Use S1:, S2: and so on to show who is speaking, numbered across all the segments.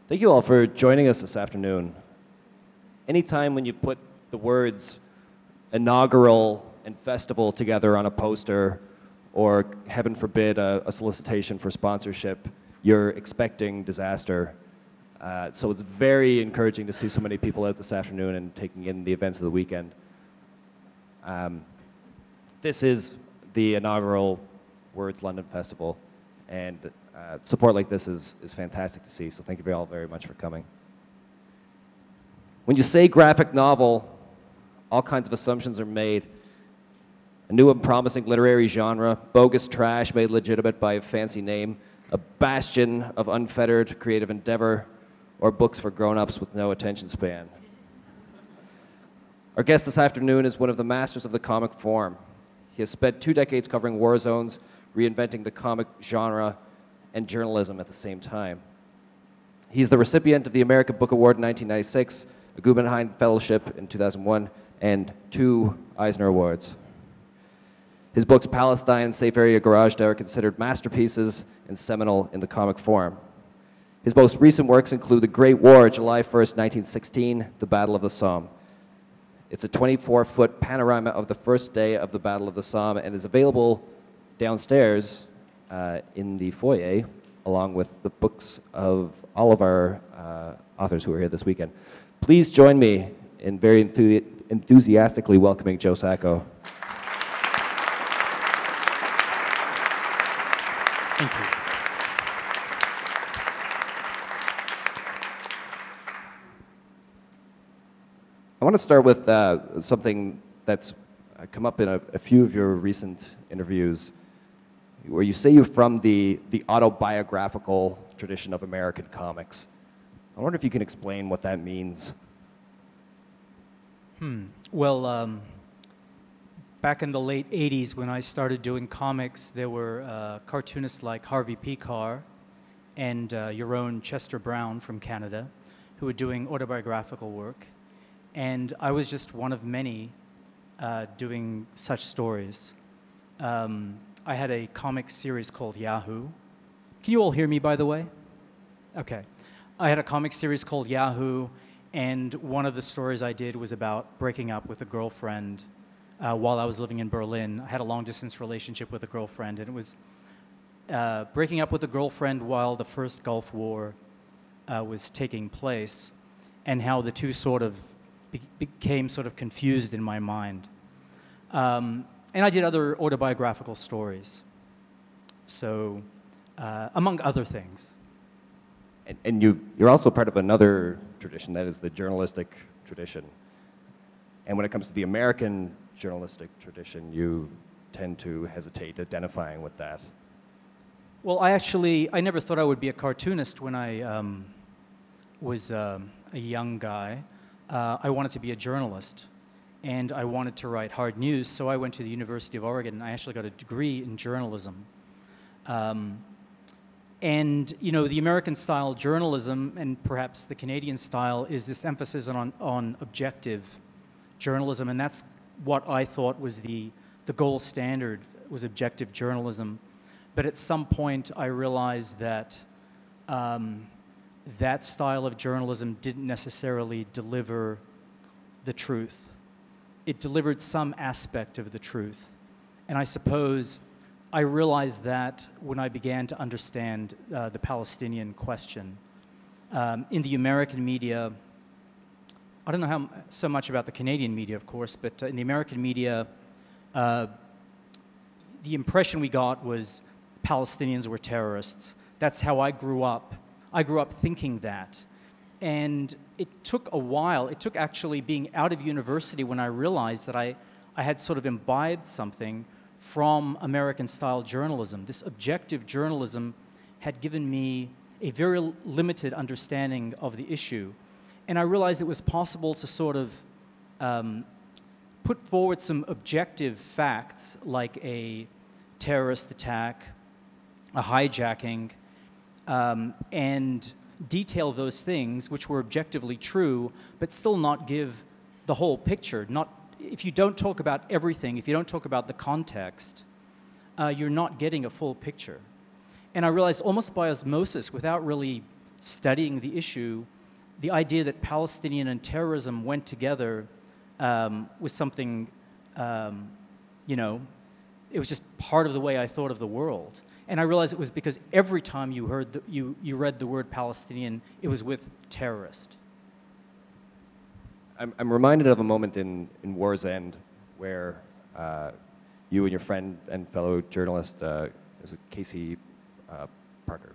S1: Thank you all for joining us this afternoon. Anytime when you put the words inaugural and festival together on a poster, or heaven forbid, a solicitation for sponsorship, you're expecting disaster. So it's very encouraging to see so many people out this afternoon and taking in the events of the weekend. This is the inaugural Words London Festival, and support like this is fantastic to see, so thank you all very much for coming. When you say graphic novel, all kinds of assumptions are made. A new and promising literary genre, bogus trash made legitimate by a fancy name, a bastion of unfettered creative endeavor, or books for grown-ups with no attention span. Our guest this afternoon is one of the masters of the comic form. He has spent 2 decades covering war zones, reinventing the comic genre and journalism at the same time. He's the recipient of the American Book Award in 1996, a Guggenheim Fellowship in 2001, and 2 Eisner Awards. His books Palestine and Safe Area Gorazde are considered masterpieces and seminal in the comic form. His most recent works include The Great War, July 1st, 1916, The Battle of the Somme. It's a 24-foot panorama of the first day of the Battle of the Somme and is available downstairs in the foyer, along with the books of all of our authors who are here this weekend. Please join me in very enthusiastically welcoming Joe Sacco.
S2: Thank you.
S1: I want to start with something that's come up in a few of your recent interviews, where you say you're from the autobiographical tradition of American comics. I wonder if you can explain what that means.
S2: Well, back in the late 80s when I started doing comics, there were cartoonists like Harvey P. Carr and your own Chester Brown from Canada who were doing autobiographical work. And I was just one of many doing such stories. I had a comic series called Yahoo. Can you all hear me, by the way? Okay. I had a comic series called Yahoo, and one of the stories I did was about breaking up with a girlfriend while I was living in Berlin. I had a long-distance relationship with a girlfriend, and it was breaking up with a girlfriend while the first Gulf War was taking place, and how the two sort of became sort of confused in my mind. And I did other autobiographical stories, so among other things.
S1: And you're also part of another tradition, that is the journalistic tradition. And when it comes to the American journalistic tradition, you tend to hesitate identifying with that.
S2: Well, I never thought I would be a cartoonist when I was a young guy. I wanted to be a journalist, and I wanted to write hard news, so I went to the University of Oregon, and I actually got a degree in journalism. And, you know, the American-style journalism, and perhaps the Canadian style, is this emphasis on objective journalism, and that's what I thought was the gold standard, was objective journalism. But at some point, I realized that that style of journalism didn't necessarily deliver the truth. It delivered some aspect of the truth. And I suppose I realized that when I began to understand the Palestinian question. In the American media, I don't know so much about the Canadian media, of course, but in the American media, the impression we got was Palestinians were terrorists. That's how I grew up. I grew up thinking that. And it took a while. It took actually being out of university when I realized that I had sort of imbibed something from American-style journalism. This objective journalism had given me a very limited understanding of the issue. And I realized it was possible to sort of put forward some objective facts, like a terrorist attack, a hijacking, and detail those things which were objectively true, but still not give the whole picture. If you don't talk about everything, if you don't talk about the context, you're not getting a full picture. And I realized almost by osmosis, without really studying the issue, the idea that Palestinian and terrorism went together was something, you know, it was just part of the way I thought of the world. And I realized it was because every time you heard you read the word Palestinian, it was with terrorist.
S1: I'm reminded of a moment in War's End where you and your friend and fellow journalist, is it Casey Parker?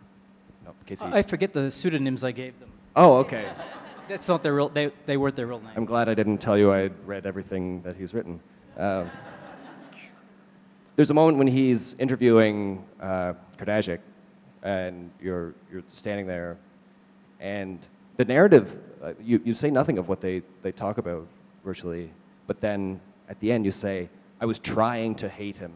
S1: No, Casey.
S2: I forget the pseudonyms I gave them.
S1: Oh, okay.
S2: That's not their real. They weren't their real names.
S1: I'm glad I didn't tell you I had read everything that he's written. There's a moment when he's interviewing Kardashian, and you're standing there, and the narrative, you say nothing of what they talk about virtually, but then at the end you say, I was trying to hate him.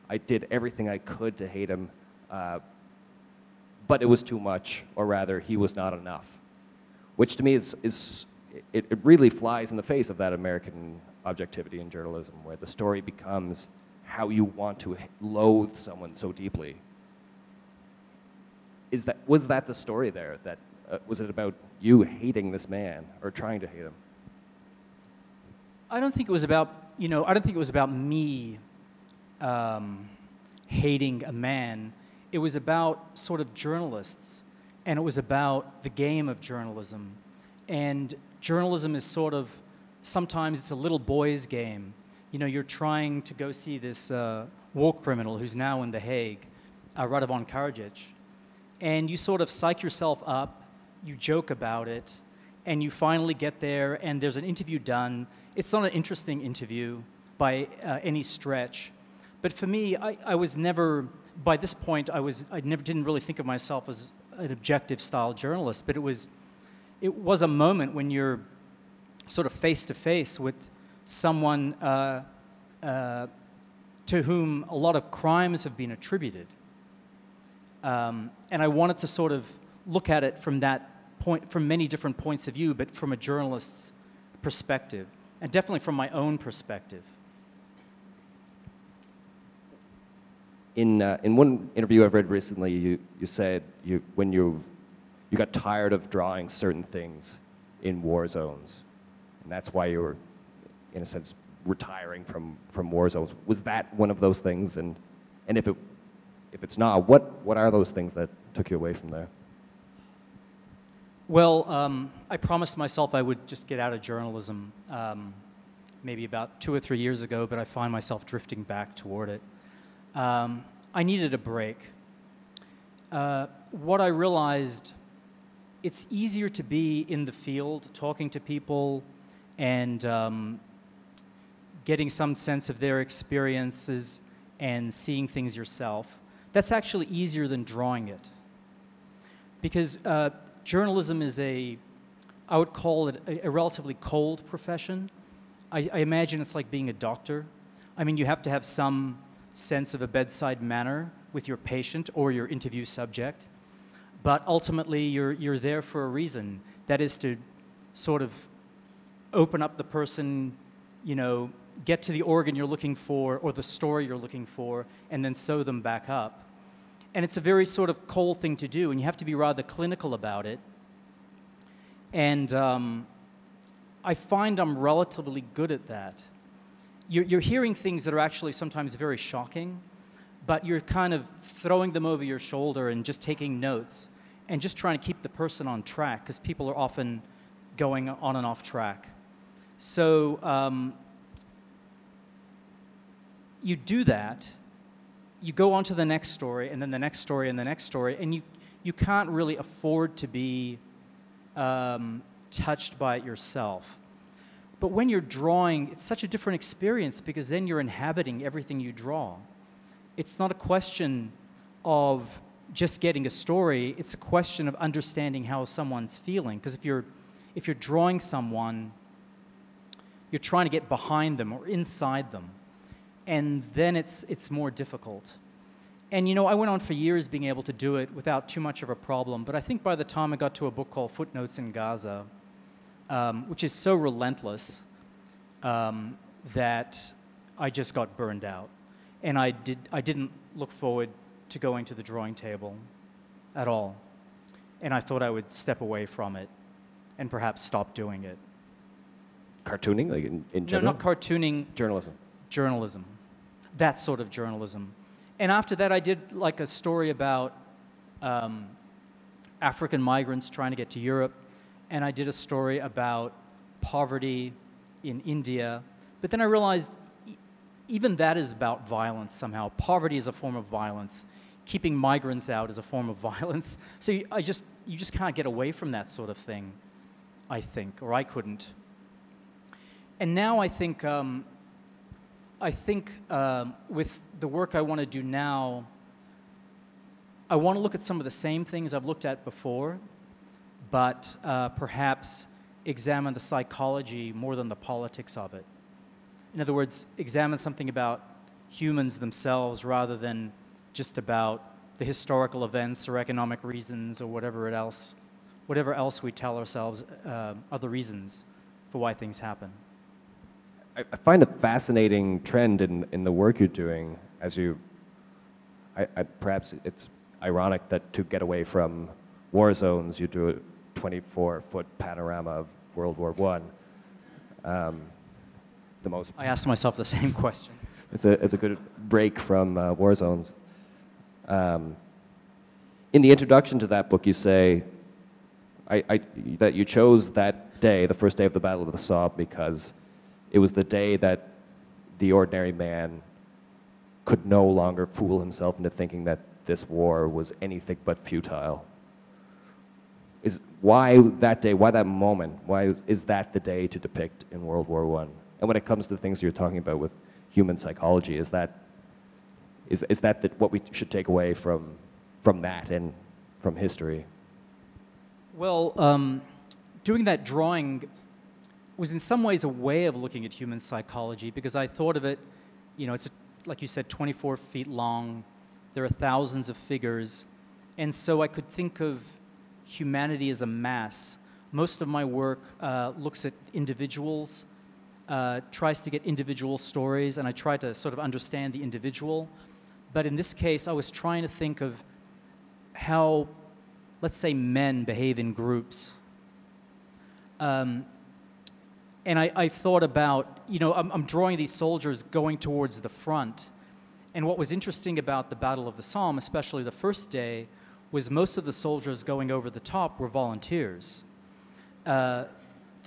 S1: I did everything I could to hate him, but it was too much, or rather, he was not enough. Which to me it really flies in the face of that American objectivity in journalism, where the story becomes how you want to loathe someone so deeply. Was that the story there? Was it about you hating this man or trying to hate him?
S2: I don't think it was about, I don't think it was about me hating a man. It was about sort of journalists, and it was about the game of journalism. And journalism is sort of, sometimes it's a little boy's game. You're trying to go see this war criminal who's now in The Hague, Radovan Karadzic, and you sort of psych yourself up, you joke about it, and you finally get there, and there's an interview done. It's not an interesting interview by any stretch, but for me, I was never, by this point, didn't really think of myself as an objective style journalist, but it was a moment when you're sort of face to face with someone to whom a lot of crimes have been attributed. And I wanted to sort of look at it from that point, from many different points of view, but from a journalist's perspective, and definitely from my own perspective.
S1: In one interview I've read recently, you said when you got tired of drawing certain things in war zones, and that's why you were, in a sense, retiring from war zones. Was that one of those things? And if it's not, what are those things that took you away from there?
S2: Well, I promised myself I would just get out of journalism maybe about 2 or 3 years ago, but I find myself drifting back toward it. I needed a break. What I realized, it's easier to be in the field, talking to people, and getting some sense of their experiences and seeing things yourself. That's actually easier than drawing it. Because journalism is I would call it a relatively cold profession. I imagine it's like being a doctor. I mean, you have to have some sense of a bedside manner with your patient or your interview subject, but ultimately you're there for a reason. That is to sort of open up the person, get to the organ you're looking for or the story you're looking for, and then sew them back up. And it's a very sort of cold thing to do, and you have to be rather clinical about it. And I find I'm relatively good at that. You're hearing things that are actually sometimes very shocking, but you're kind of throwing them over your shoulder and just taking notes and just trying to keep the person on track, because people are often going on and off track. So you do that, you go on to the next story, and then the next story, and the next story, and you can't really afford to be touched by it yourself. But when you're drawing, it's such a different experience, because then you're inhabiting everything you draw. It's not a question of just getting a story, it's a question of understanding how someone's feeling. Because if you're drawing someone, you're trying to get behind them or inside them. And then it's more difficult. And I went on for years being able to do it without too much of a problem, but I think by the time I got to a book called Footnotes in Gaza, which is so relentless that I just got burned out. And I didn't look forward to going to the drawing table at all. and I thought I would step away from it and perhaps stop doing it.
S1: Cartooning, like in general?
S2: No, not cartooning.
S1: Journalism.
S2: Journalism. That sort of journalism. And after that, I did like a story about African migrants trying to get to Europe, and I did a story about poverty in India. But then I realized even that is about violence somehow. Poverty is a form of violence. Keeping migrants out is a form of violence. So you just can't get away from that sort of thing, I think, or I couldn't. And now I think with the work I want to do now, I want to look at some of the same things I've looked at before, but perhaps examine the psychology more than the politics of it. In other words, examine something about humans themselves rather than just about the historical events or economic reasons or whatever else we tell ourselves are the reasons for why things happen.
S1: I find a fascinating trend in the work you're doing as perhaps it's ironic that to get away from war zones, you do a 24-foot panorama of World War I. I
S2: asked myself the same question.
S1: It's a good break from war zones. In the introduction to that book, you say that you chose that day, the first day of the Battle of the Somme, because it was the day that the ordinary man could no longer fool himself into thinking that this war was anything but futile. Why that day, why that moment, why is that the day to depict in World War I? And when it comes to the things you're talking about with human psychology, is that what we should take away from that and from history?
S2: Well, doing that drawing was in some ways a way of looking at human psychology, because I thought of it, it's, like you said, 24 feet long. There are thousands of figures. And so I could think of humanity as a mass. Most of my work looks at individuals, tries to get individual stories, and I try to sort of understand the individual. But in this case, I was trying to think of how, let's say, men behave in groups. And I thought about, I'm drawing these soldiers going towards the front. And what was interesting about the Battle of the Somme, especially the first day, was most of the soldiers going over the top were volunteers. The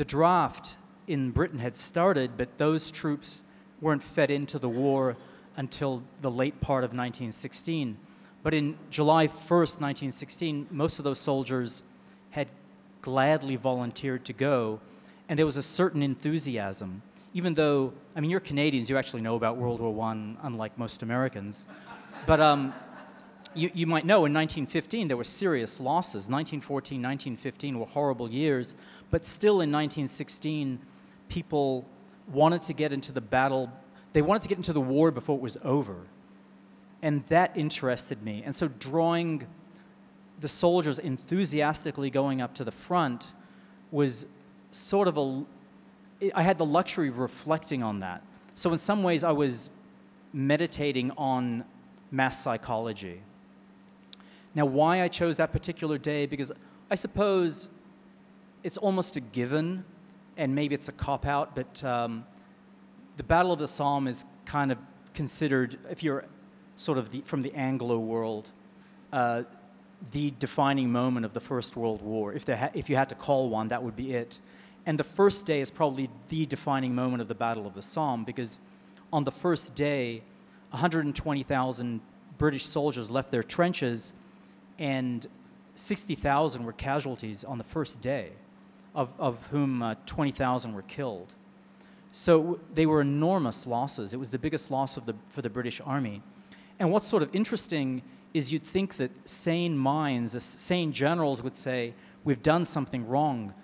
S2: draft in Britain had started, but those troops weren't fed into the war until the late part of 1916. But in July 1st, 1916, most of those soldiers had gladly volunteered to go, and there was a certain enthusiasm. Even though, you're Canadians, you actually know about World War I, unlike most Americans. But you might know in 1915 there were serious losses. 1914, 1915 were horrible years, but still in 1916, people wanted to get into the battle. They wanted to get into the war before it was over. And that interested me. And so drawing the soldiers enthusiastically going up to the front was sort of I had the luxury of reflecting on that. So in some ways, I was meditating on mass psychology. Now, why I chose that particular day, because I suppose it's almost a given, and maybe it's a cop-out, but the Battle of the Somme is kind of considered, if you're sort of from the Anglo world, the defining moment of the First World War. If you had to call one, that would be it. And the first day is probably the defining moment of the Battle of the Somme, because on the first day, 120,000 British soldiers left their trenches, and 60,000 were casualties on the first day, of whom 20,000 were killed. So they were enormous losses. It was the biggest loss for the British Army. And what's sort of interesting is you'd think that sane minds, sane generals would say, we've done something wrong.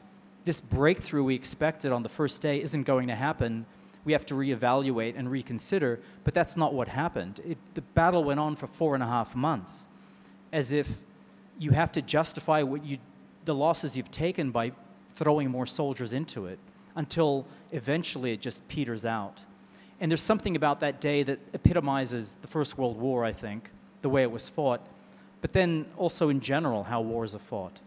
S2: This breakthrough we expected on the first day isn't going to happen. We have to reevaluate and reconsider, but that's not what happened. The battle went on for 4.5 months, as if you have to justify the losses you've taken by throwing more soldiers into it, until eventually it just peters out. And there's something about that day that epitomizes the First World War, I think, the way it was fought, but then also in general how wars are fought.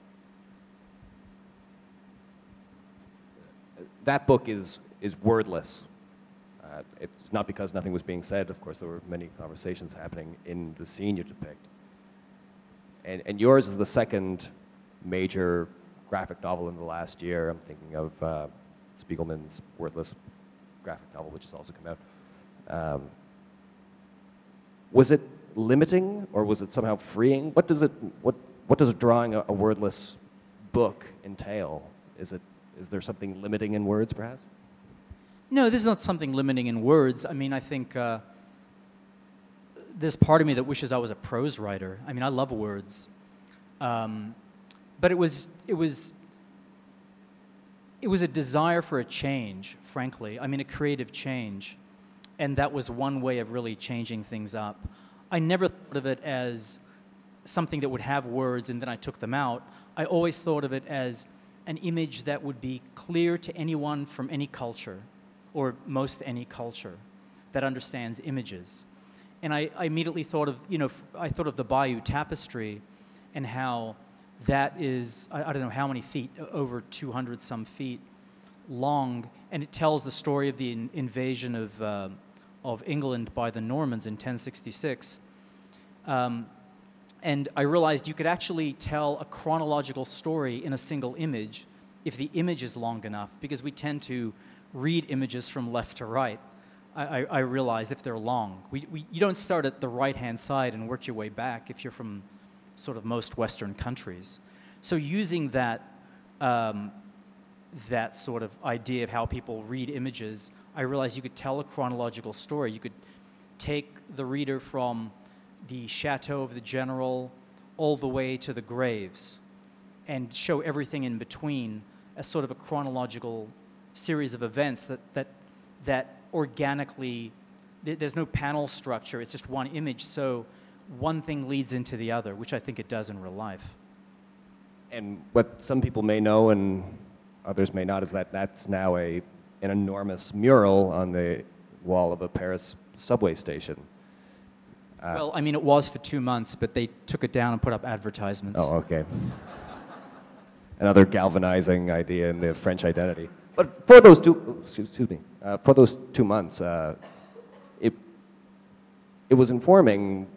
S1: that book is wordless. It's not because nothing was being said. Of course, there were many conversations happening in the scene you depict. And yours is the second major graphic novel in the last year. I'm thinking of Spiegelman's Wordless graphic novel, which has also come out. Was it limiting, or was it somehow freeing? What does drawing a wordless book entail? Is there something limiting in words, perhaps?
S2: No, there's not something limiting in words. I mean, I think there's part of me that wishes I was a prose writer. I mean, I love words, but it was a desire for a change, frankly. I mean, a creative change, and that was one way of really changing things up. I never thought of it as something that would have words and then I took them out. I always thought of it as an image that would be clear to anyone from any culture, or most any culture, that understands images. And I immediately thought of, I thought of the Bayeux Tapestry and how that is, I don't know how many feet, over 200 some feet long, and it tells the story of the invasion of England by the Normans in 1066. And I realized you could actually tell a chronological story in a single image if the image is long enough, because we tend to read images from left to right. I realize if they're long. You don't start at the right-hand side and work your way back if you're from sort of most Western countries. So using that, that sort of idea of how people read images, I realized you could tell a chronological story. You could take the reader from the chateau of the general all the way to the graves and show everything in between as sort of a chronological series of events that organically, there's no panel structure, it's just one image, so one thing leads into the other, which I think it does in real life.
S1: And what some people may know and others may not is that that's now an enormous mural on the wall of a Paris subway station.
S2: Well, I mean, it was for 2 months, but they took it down and put up advertisements.
S1: Oh, okay. Another galvanizing idea in the French identity. But for those for those 2 months, it was informing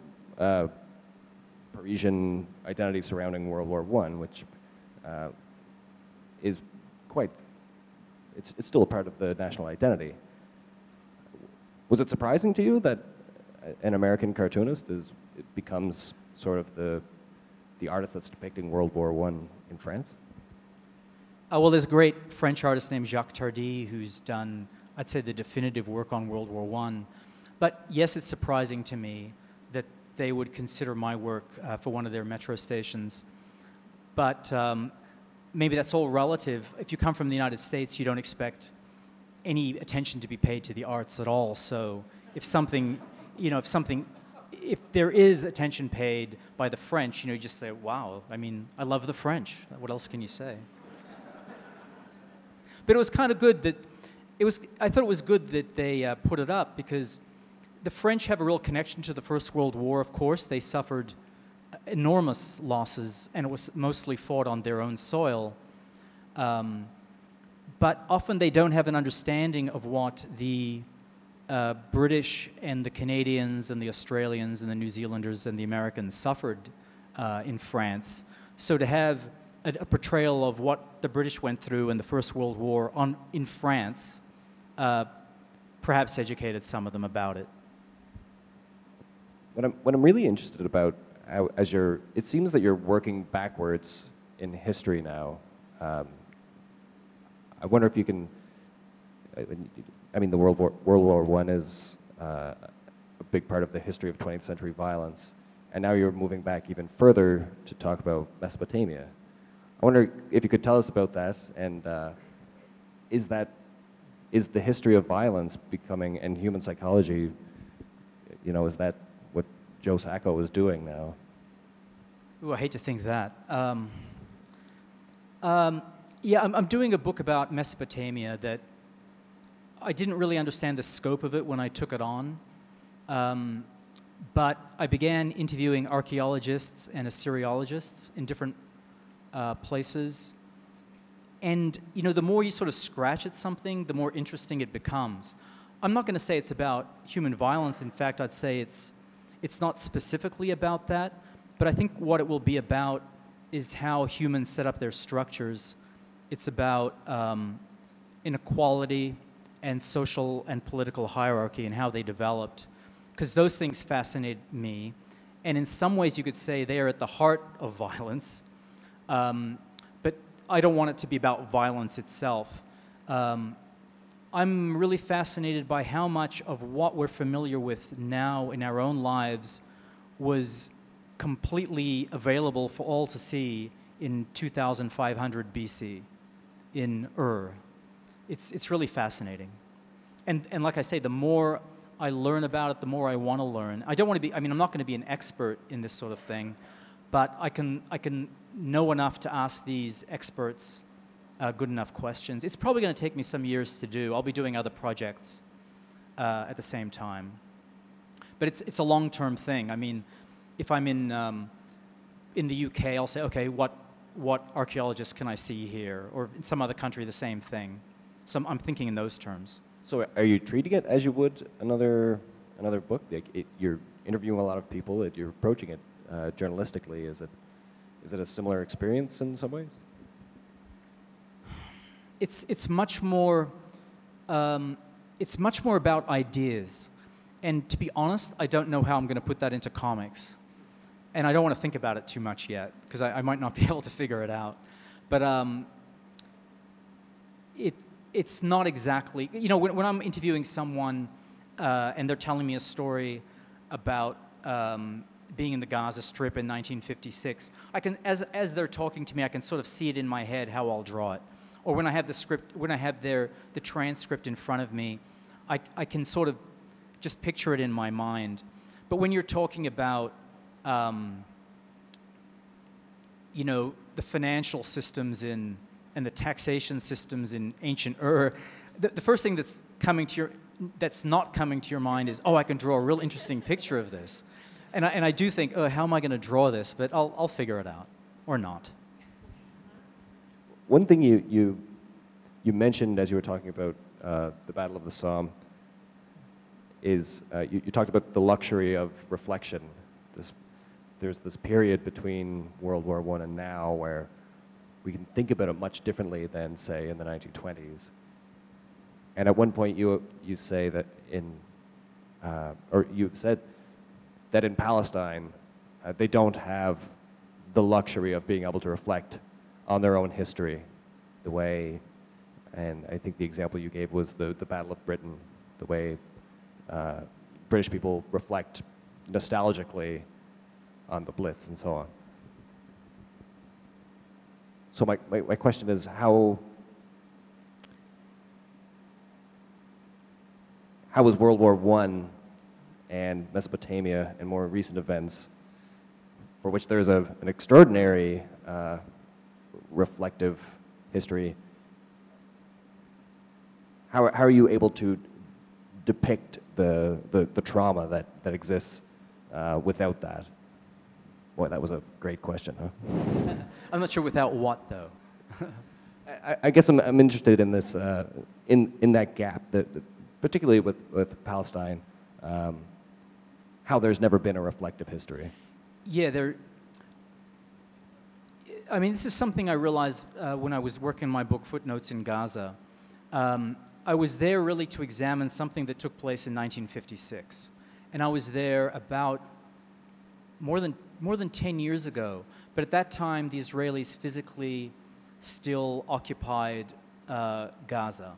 S1: Parisian identity surrounding World War I, which is quite, it's still a part of the national identity. Was it surprising to you that an American cartoonist it becomes sort of the artist that's depicting World War I in France?
S2: Well, there's a great French artist named Jacques Tardy who's done, I'd say, the definitive work on World War I. But yes, it's surprising to me that they would consider my work for one of their metro stations. But maybe that's all relative. If you come from the United States, you don't expect any attention to be paid to the arts at all. So if something, if there is attention paid by the French, you just say, wow, I mean, I love the French. What else can you say? But it was kind of good that, I thought it was good that they put it up, because the French have a real connection to the First World War, of course. They suffered enormous losses, and it was mostly fought on their own soil. But often they don't have an understanding of what the British and the Canadians and the Australians and the New Zealanders and the Americans suffered in France. So to have a portrayal of what the British went through in the First World War in France perhaps educated some of them about it.
S1: What I'm really interested about, it seems that you're working backwards in history now. I wonder if you can, I mean, the World War I is a big part of the history of 20th century violence, and now you're moving back even further to talk about Mesopotamia. I wonder if you could tell us about that, and is the history of violence becoming, and human psychology, is that what Joe Sacco is doing now?
S2: Ooh, I hate to think that. Yeah, I'm doing a book about Mesopotamia that I didn't really understand the scope of it when I took it on. But I began interviewing archaeologists and Assyriologists in different places. And, you know, the more you sort of scratch at something, the more interesting it becomes. I'm not going to say it's about human violence. In fact, I'd say it's not specifically about that. But I think what it will be about is how humans set up their structures. It's about inequality and social and political hierarchy and how they developed. Because those things fascinate me. And in some ways, you could say they are at the heart of violence. But I don't want it to be about violence itself. I'm really fascinated by how much of what we're familiar with now in our own lives was completely available for all to see in 2500 BC in Ur. It's really fascinating. And like I say, the more I learn about it, the more I want to learn. I don't want to be, I mean, I'm not going to be an expert in this sort of thing, but I can know enough to ask these experts good enough questions. It's probably going to take me some years to do. I'll be doing other projects at the same time. But it's a long-term thing. I mean, if I'm in the UK, I'll say, okay, what archaeologists can I see here? Or in some other country, the same thing. So I'm thinking in those terms.
S1: So are you treating it as you would another book? Like you're interviewing a lot of people. You're approaching it journalistically. Is it a similar experience in some ways?
S2: It's much more about ideas. And to be honest, I don't know how I'm going to put that into comics. And I don't want to think about it too much yet, because I might not be able to figure it out. But it's not exactly, you know, when I'm interviewing someone and they're telling me a story about being in the Gaza Strip in 1956, I can, as they're talking to me, I can sort of see it in my head how I'll draw it. Or when I have the script, when I have the transcript in front of me, I can sort of just picture it in my mind. But when you're talking about, you know, the financial systems and the taxation systems in ancient Ur, the first thing that's not coming to your mind is, oh, I can draw a real interesting picture of this. And I do think, oh, how am I going to draw this? But I'll figure it out, or not.
S1: One thing you mentioned as you were talking about the Battle of the Somme is you talked about the luxury of reflection. There's this period between World War I and now where we can think about it much differently than, say, in the 1920s. And at one point you say that or you've said that in Palestine they don't have the luxury of being able to reflect on their own history the way, and I think the example you gave was the Battle of Britain, the way British people reflect nostalgically on the Blitz and so on. So my question is, how was World War I and Mesopotamia and more recent events, for which there's an extraordinary reflective history, how are you able to depict the trauma that exists without that? Boy, that was a great question, huh?
S2: I'm not sure without what, though.
S1: I guess I'm interested in this, in that gap, particularly with Palestine, how there's never been a reflective history.
S2: Yeah, I mean, this is something I realized when I was working my book, Footnotes in Gaza. I was there really to examine something that took place in 1956. And I was there about more than 10 years ago. But at that time, the Israelis physically still occupied Gaza.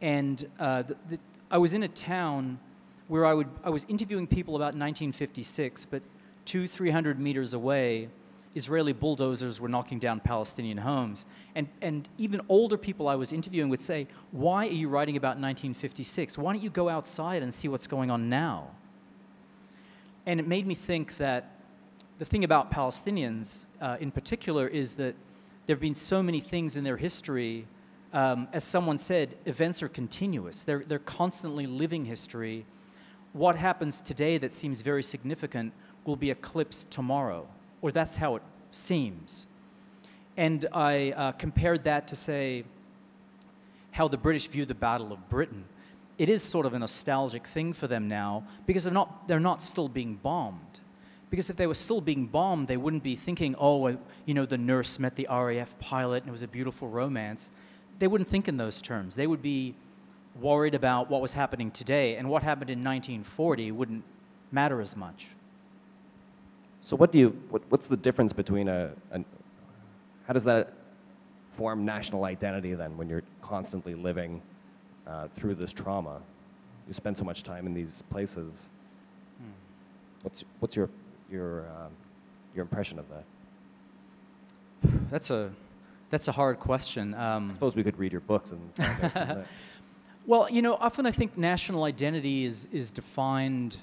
S2: And I was in a town where I was interviewing people about 1956, but 200-300 meters away, Israeli bulldozers were knocking down Palestinian homes. And even older people I was interviewing would say, why are you writing about 1956? Why don't you go outside and see what's going on now? And it made me think that the thing about Palestinians in particular is that there have been so many things in their history. As someone said, events are continuous. They're constantly living history. What happens today that seems very significant will be eclipsed tomorrow, or that's how it seems. And I compared that to, say, how the British view the Battle of Britain. It is sort of a nostalgic thing for them now because they're not still being bombed. Because if they were still being bombed, they wouldn't be thinking, oh, you know, the nurse met the RAF pilot and it was a beautiful romance. They wouldn't think in those terms. They would be worried about what was happening today, and what happened in 1940 wouldn't matter as much.
S1: So what's the difference between how does that form national identity then when you're constantly living through this trauma? You spend so much time in these places. What's your impression of that?
S2: That's a hard question.
S1: I suppose we could read your books and find out from that.
S2: Well, you know, often I think national identity is defined.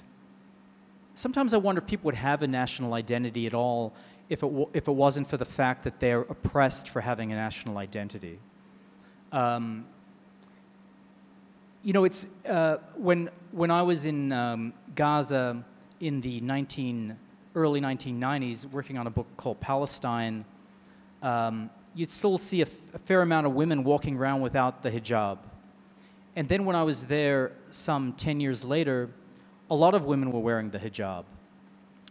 S2: Sometimes I wonder if people would have a national identity at all if it wasn't for the fact that they're oppressed for having a national identity. You know, it's when I was in Gaza in the early 1990s, working on a book called Palestine, you'd still see a fair amount of women walking around without the hijab. And then when I was there some 10 years later, a lot of women were wearing the hijab.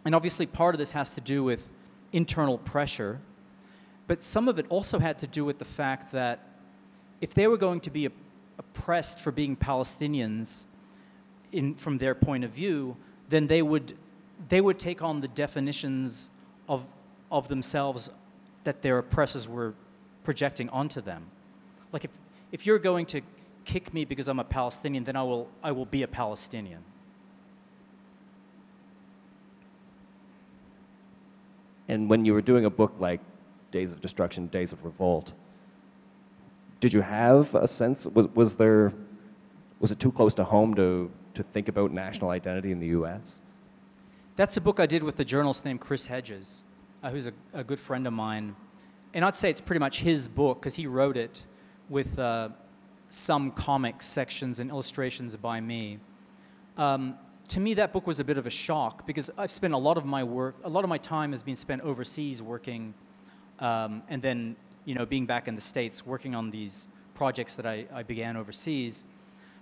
S2: And obviously part of this has to do with internal pressure, but some of it also had to do with the fact that if they were going to be oppressed for being Palestinians from their point of view, then they would take on the definitions of themselves that their oppressors were projecting onto them. Like if you're going to kick me because I'm a Palestinian, then I will be a Palestinian.
S1: And when you were doing a book like Days of Destruction, Days of Revolt, did you have a sense, was it too close to home to think about national identity in the US?
S2: That's a book I did with a journalist named Chris Hedges, who's a good friend of mine. And I'd say it's pretty much his book, because he wrote it with some comic sections and illustrations by me. To me, that book was a bit of a shock, because I've spent a lot of my time has been spent overseas working, and then, you know, being back in the States, working on these projects that I began overseas.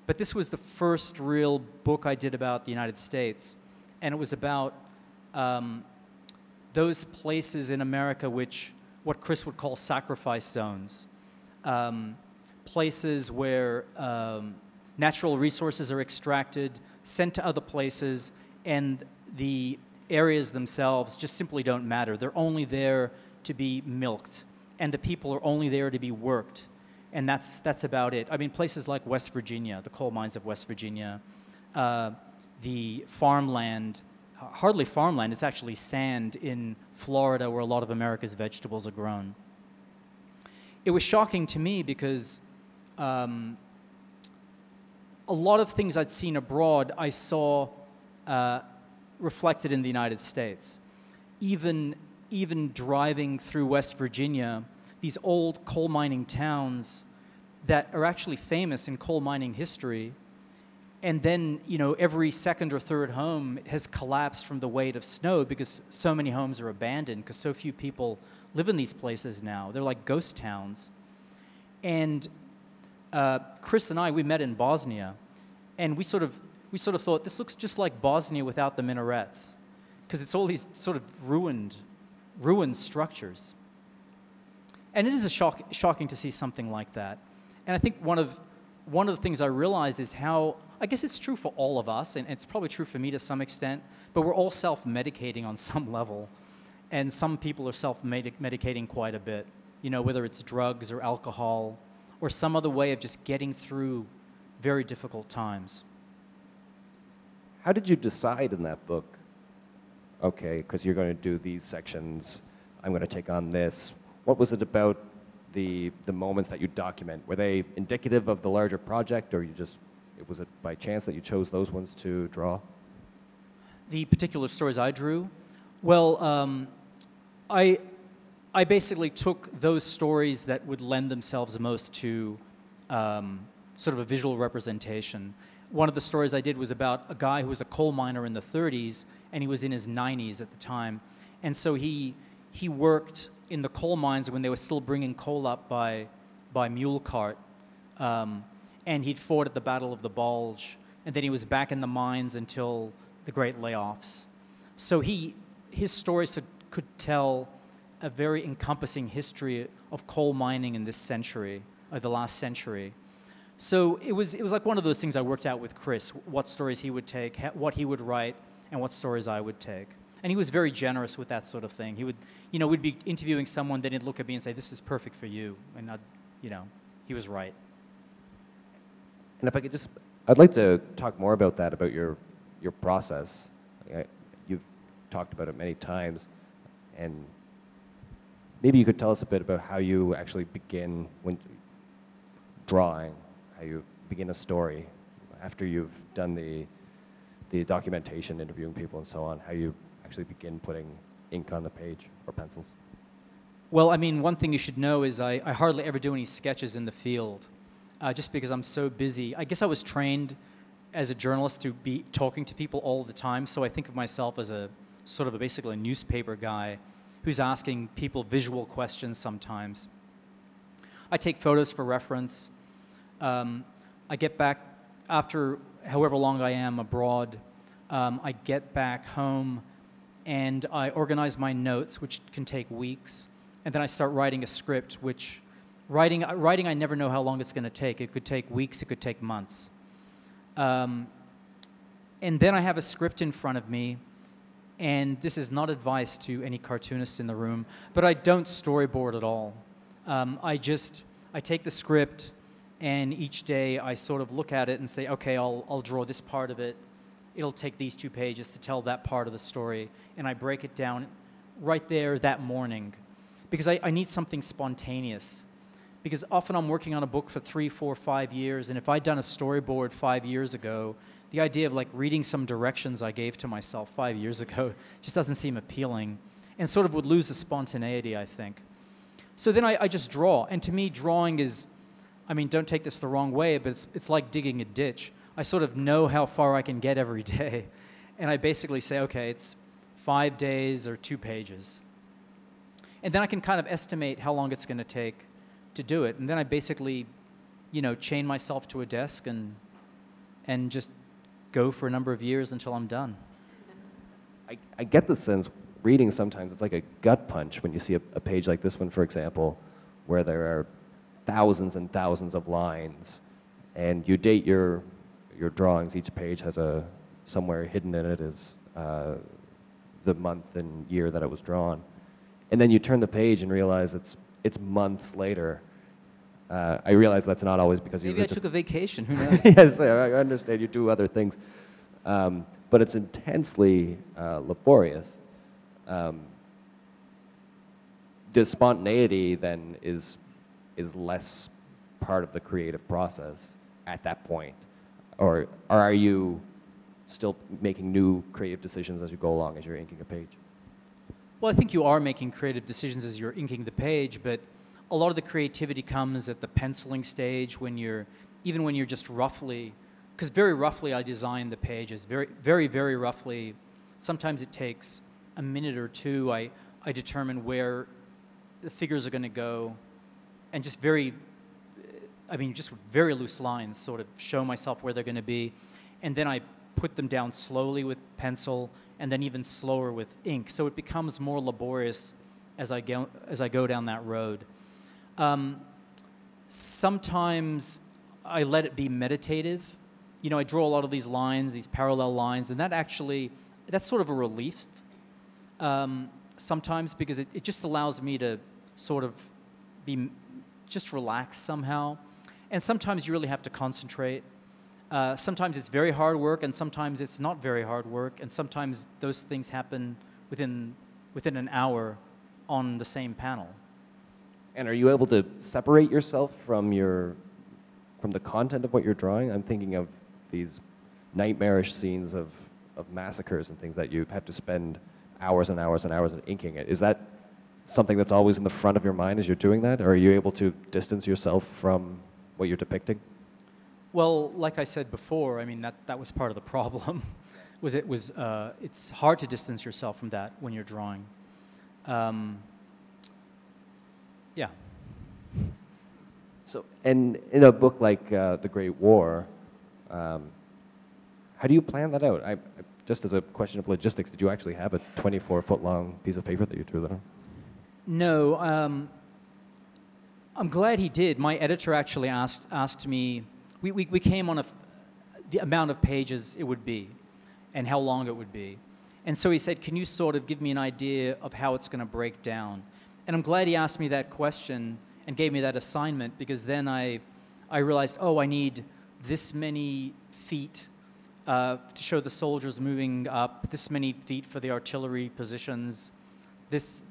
S2: But this was the first real book I did about the United States, and it was about those places in America what Chris would call sacrifice zones, places where natural resources are extracted, sent to other places, and the areas themselves just simply don't matter. They're only there to be milked, and the people are only there to be worked, and that's about it. I mean, places like West Virginia, the coal mines of West Virginia, the farmland, hardly farmland, it's actually sand in Florida where a lot of America's vegetables are grown. It was shocking to me because a lot of things I'd seen abroad, I saw reflected in the United States. Even driving through West Virginia, these old coal mining towns that are actually famous in coal mining history, and then, you know, every second or third home has collapsed from the weight of snow because so many homes are abandoned, because so few people live in these places now. They're like ghost towns. And Chris and we met in Bosnia, and we sort of thought, this looks just like Bosnia without the minarets, because it's all these sort of ruined structures. And it is shocking to see something like that. And I think one of the things I realized is how, I guess it's true for all of us, and it's probably true for me to some extent, but we're all self-medicating on some level, and some people are self-medicating quite a bit, you know, whether it's drugs or alcohol or some other way of just getting through very difficult times.
S1: How did you decide in that book, okay, because you're going to do these sections, I'm going to take on this? What was it about the moments that you document? Were they indicative of the larger project, or was it by chance that you chose those ones to draw?
S2: The particular stories I drew? Well, I basically took those stories that would lend themselves most to sort of a visual representation. One of the stories I did was about a guy who was a coal miner in the 30s, and he was in his 90s at the time. And so he worked in the coal mines when they were still bringing coal up by mule cart, and he'd fought at the Battle of the Bulge, and then he was back in the mines until the Great Layoffs. So his stories could tell a very encompassing history of coal mining in this century, or the last century. So it was like one of those things I worked out with Chris, what stories he would take, what he would write, and what stories I would take. And he was very generous with that sort of thing. He would, we'd be interviewing someone, then he'd look at me and say, "This is perfect for you." And he was right.
S1: And if I could I'd like to talk more about that, about your process. You've talked about it many times, and maybe you could tell us a bit about how you actually begin when drawing, how you begin a story after you've done the documentation, interviewing people and so on, how you actually begin putting ink on the page or pencils.
S2: Well, I mean, one thing you should know is I hardly ever do any sketches in the field, just because I'm so busy. I guess I was trained as a journalist to be talking to people all the time, so I think of myself as a sort of basically a newspaper guy who's asking people visual questions sometimes. I take photos for reference. I get back after however long I am abroad. I get back home and I organize my notes, which can take weeks, and then I start writing a script, which writing I never know how long it's going to take. It could take weeks, it could take months. And then I have a script in front of me, and this is not advice to any cartoonists in the room, but I don't storyboard at all. I take the script, and each day I sort of look at it and say, okay, I'll draw this part of it. It'll take these 2 pages to tell that part of the story, and I break it down right there that morning, because I need something spontaneous. Because often I'm working on a book for 3, 4, 5 years, and if I'd done a storyboard 5 years ago, the idea of like reading some directions I gave to myself 5 years ago just doesn't seem appealing, and sort of would lose the spontaneity, I think. So then I just draw, and to me drawing is, I mean, don't take this the wrong way, but it's like digging a ditch. I sort of know how far I can get every day, and I basically say, okay, it's 5 days or 2 pages. And then I can kind of estimate how long it's going to take to do it, and then I basically, chain myself to a desk and just go for a number of years until I'm done.
S1: I get the sense, reading sometimes, it's like a gut punch when you see a page like this one, for example, where there are thousands and thousands of lines, and you date your drawings. Each page has somewhere hidden in it is the month and year that it was drawn. And then you turn the page and realize it's months later. I realize that's not always because
S2: maybe I took a vacation. Who knows?
S1: Yes, I understand you do other things, but it's intensely laborious. The spontaneity then is less part of the creative process at that point, or are you still making new creative decisions as you go along, as you're inking a page?
S2: Well, I think you are making creative decisions as you're inking the page, but a lot of the creativity comes at the penciling stage even when you're just roughly, because very roughly I design the pages, very, very, very roughly. Sometimes it takes a minute or two. I determine where the figures are going to go, and just very loose lines sort of show myself where they're going to be, and then I put them down slowly with pencil, and then even slower with ink. So it becomes more laborious as I go down that road. Sometimes I let it be meditative. I draw a lot of these lines, these parallel lines, and that's sort of a relief sometimes, because it just allows me to sort of just relax somehow. And sometimes you really have to concentrate. Sometimes it's very hard work, and sometimes it's not very hard work, and sometimes those things happen within an hour on the same panel.
S1: And are you able to separate yourself from the content of what you're drawing? I'm thinking of these nightmarish scenes of massacres and things that you have to spend hours and hours and hours inking it. Is that something that's always in the front of your mind as you're doing that, or are you able to distance yourself from what you're depicting?
S2: Well, like I said before, I mean, that was part of the problem. It's hard to distance yourself from that when you're drawing. Yeah.
S1: So, and in a book like The Great War, how do you plan that out? Just as a question of logistics, did you actually have a 24-foot-long piece of paper that you drew that on?
S2: No, I'm glad he did. My editor actually asked me, we came on the amount of pages it would be and how long it would be. And so he said, can you sort of give me an idea of how it's going to break down? And I'm glad he asked me that question and gave me that assignment, because then I realized, oh, I need this many feet to show the soldiers moving up, this many feet for the artillery positions, this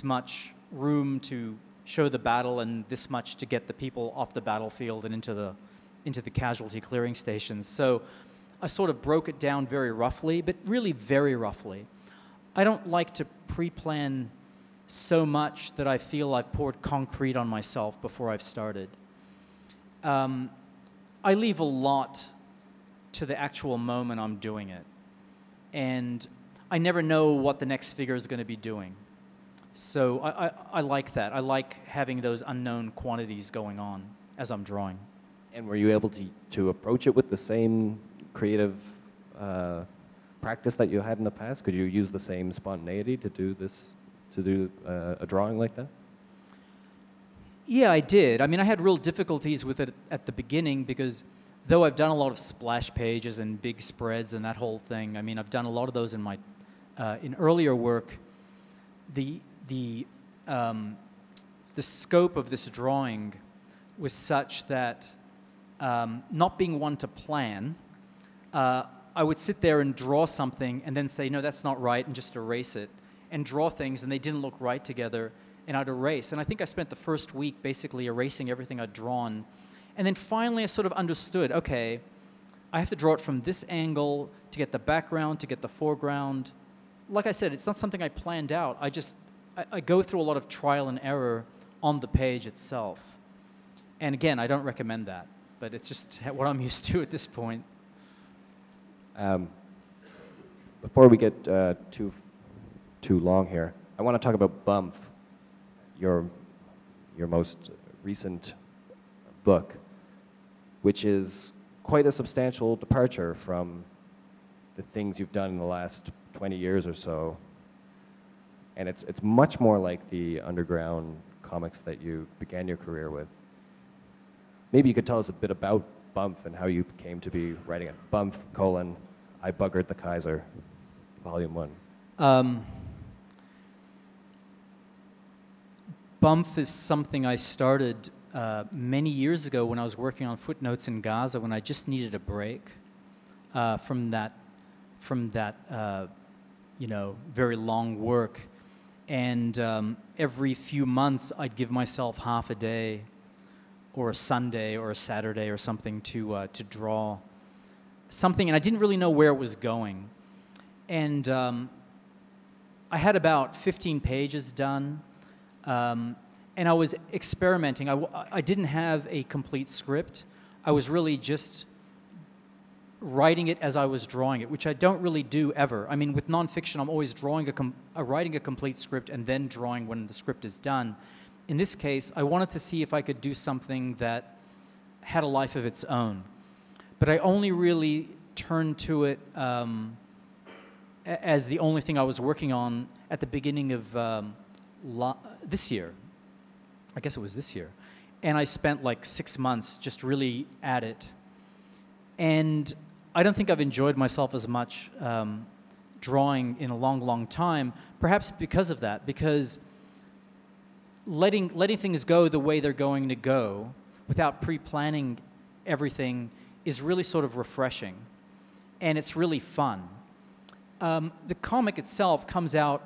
S2: much room to show the battle, and this much to get the people off the battlefield and into the casualty clearing stations. So I sort of broke it down very roughly, but really very roughly. I don't like to pre-plan so much that I feel I've poured concrete on myself before I've started. I leave a lot to the actual moment I'm doing it. And I never know what the next figure is going to be doing. So I like that. I like having those unknown quantities going on as I'm drawing.
S1: And were you able to approach it with the same creative practice that you had in the past? Could you use the same spontaneity to do a drawing like that?
S2: Yeah, I did. I mean, I had real difficulties with it at the beginning, because though I've done a lot of splash pages and big spreads and that whole thing, I mean, I've done a lot of those in my in earlier work. The scope of this drawing was such that, not being one to plan, I would sit there and draw something and then say, no, that's not right, and just erase it, and draw things, and they didn't look right together, and I'd erase. And I think I spent the first week basically erasing everything I'd drawn. And then finally I sort of understood, okay, I have to draw it from this angle to get the background, to get the foreground. Like I said, it's not something I planned out. I go through a lot of trial and error on the page itself. And again, I don't recommend that, but it's just what I'm used to at this point.
S1: Before we get too long here, I want to talk about Bumf, your most recent book, which is quite a substantial departure from the things you've done in the last 20 years or so. And it's much more like the underground comics that you began your career with. Maybe you could tell us a bit about Bumf and how you came to be writing it. Bumf, I Buggered the Kaiser, Volume 1.
S2: Bumf is something I started many years ago when I was working on Footnotes in Gaza, when I just needed a break from that very long work. And every few months, I'd give myself half a day, or a Sunday, or a Saturday, or something to draw something, and I didn't really know where it was going. And I had about 15 pages done, and I was experimenting. I didn't have a complete script. I was really just writing it as I was drawing it, which I don't really do ever. I mean, with nonfiction, I'm always writing a complete script and then drawing when the script is done. In this case, I wanted to see if I could do something that had a life of its own. But I only really turned to it as the only thing I was working on at the beginning of this year. I guess it was this year. And I spent like 6 months just really at it. And I don't think I've enjoyed myself as much drawing in a long, long time, perhaps because of that, because letting things go the way they're going to go without pre-planning everything is really sort of refreshing, and it's really fun. The comic itself comes out,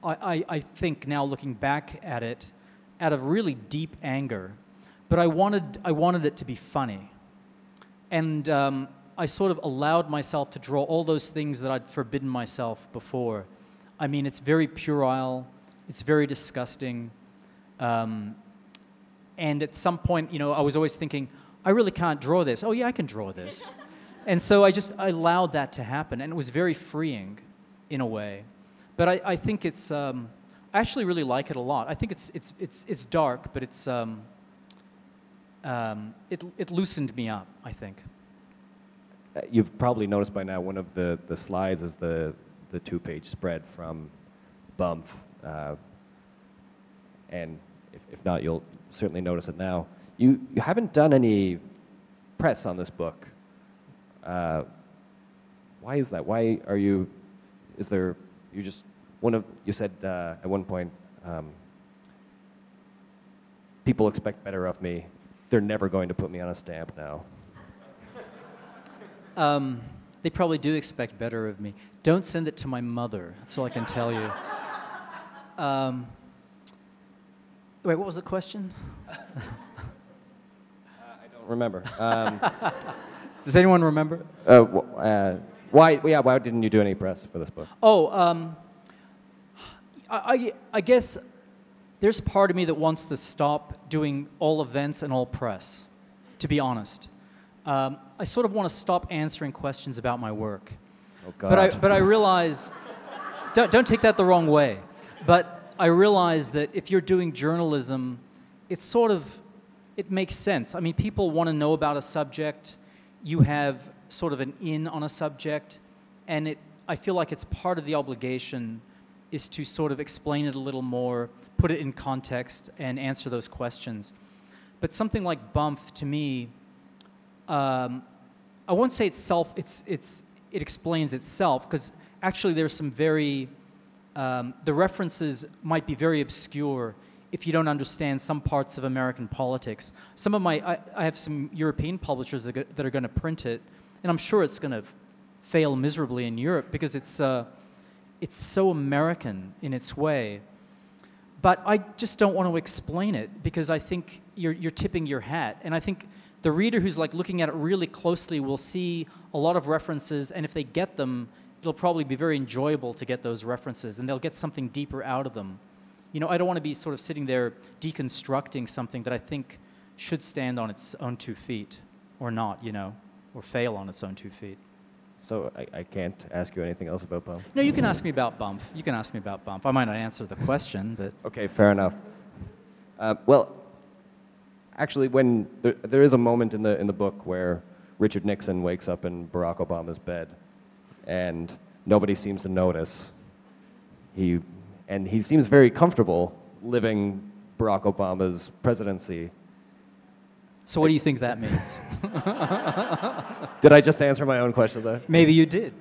S2: I think now looking back at it, out of really deep anger, but I wanted it to be funny. And I sort of allowed myself to draw all those things that I'd forbidden myself before. I mean, it's very puerile, it's very disgusting, and at some point, I was always thinking, I really can't draw this. Oh yeah, I can draw this. And so I allowed that to happen, and it was very freeing in a way. But I think it's, I actually really like it a lot. I think it's dark, but it loosened me up, I think.
S1: You've probably noticed by now one of the slides is the two-page spread from Bumf, and if not, you'll certainly notice it now. You haven't done any press on this book. Why is that? Why are you? Is there? You just you said at one point, people expect better of me. They're never going to put me on a stamp now.
S2: They probably do expect better of me. Don't send it to my mother. That's all I can tell you. Wait, what was the question?
S1: I don't remember.
S2: Does anyone remember?
S1: Why? Yeah, why didn't you do any press for this book?
S2: Oh, I guess there's part of me that wants to stop doing all events and all press, to be honest. I sort of want to stop answering questions about my work.
S1: Oh, God.
S2: But I realize, don't take that the wrong way, but I realize that if you're doing journalism, it makes sense. I mean, people want to know about a subject. You have sort of an in on a subject, and I feel like it's part of the obligation is to sort of explain it a little more, put it in context, and answer those questions. But something like Bumf, to me, I won't say it explains itself, because actually there's some very, the references might be very obscure if you don't understand some parts of American politics. I have some European publishers that are going to print it, and I'm sure it's going to fail miserably in Europe because it's so American in its way. But I just don't want to explain it because I think you're tipping your hat, and I think the reader who's like looking at it really closely will see a lot of references, and if they get them, it'll probably be very enjoyable to get those references, and they'll get something deeper out of them. You know, I don't want to be sort of sitting there deconstructing something that I think should stand on its own 2 feet, or not, you know, or fail on its own 2 feet.
S1: So I can't ask you anything else about Bumf?
S2: No, you can ask me about Bumf. You can ask me about Bumf. I might not answer the question, but...
S1: Okay, fair enough. Well, actually, when there is a moment in the book where Richard Nixon wakes up in Barack Obama's bed, and nobody seems to notice. He seems very comfortable living Barack Obama's presidency.
S2: So what do you think that means?
S1: Did I just answer my own question there?
S2: Maybe you did.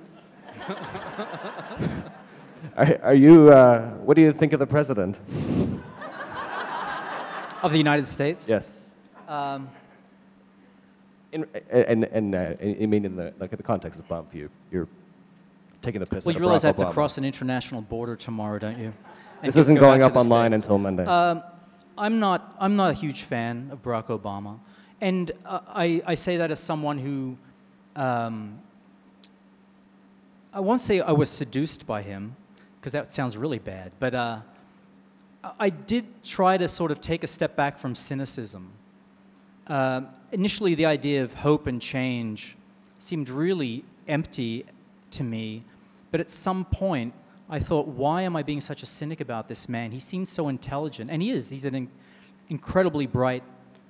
S1: Are you? What do you think of the president?
S2: Of the United States?
S1: Yes. I mean, in the context of Bumf, you're taking the piss.
S2: Well, you realize I have to cross an international border tomorrow, don't you?
S1: This isn't going up online until Monday.
S2: I'm not a huge fan of Barack Obama, and I say that as someone who I won't say I was seduced by him, because that sounds really bad, but I did try to sort of take a step back from cynicism. Initially, the idea of hope and change seemed really empty to me, but at some point, I thought, why am I being such a cynic about this man? He seems so intelligent, and he is. He's an incredibly bright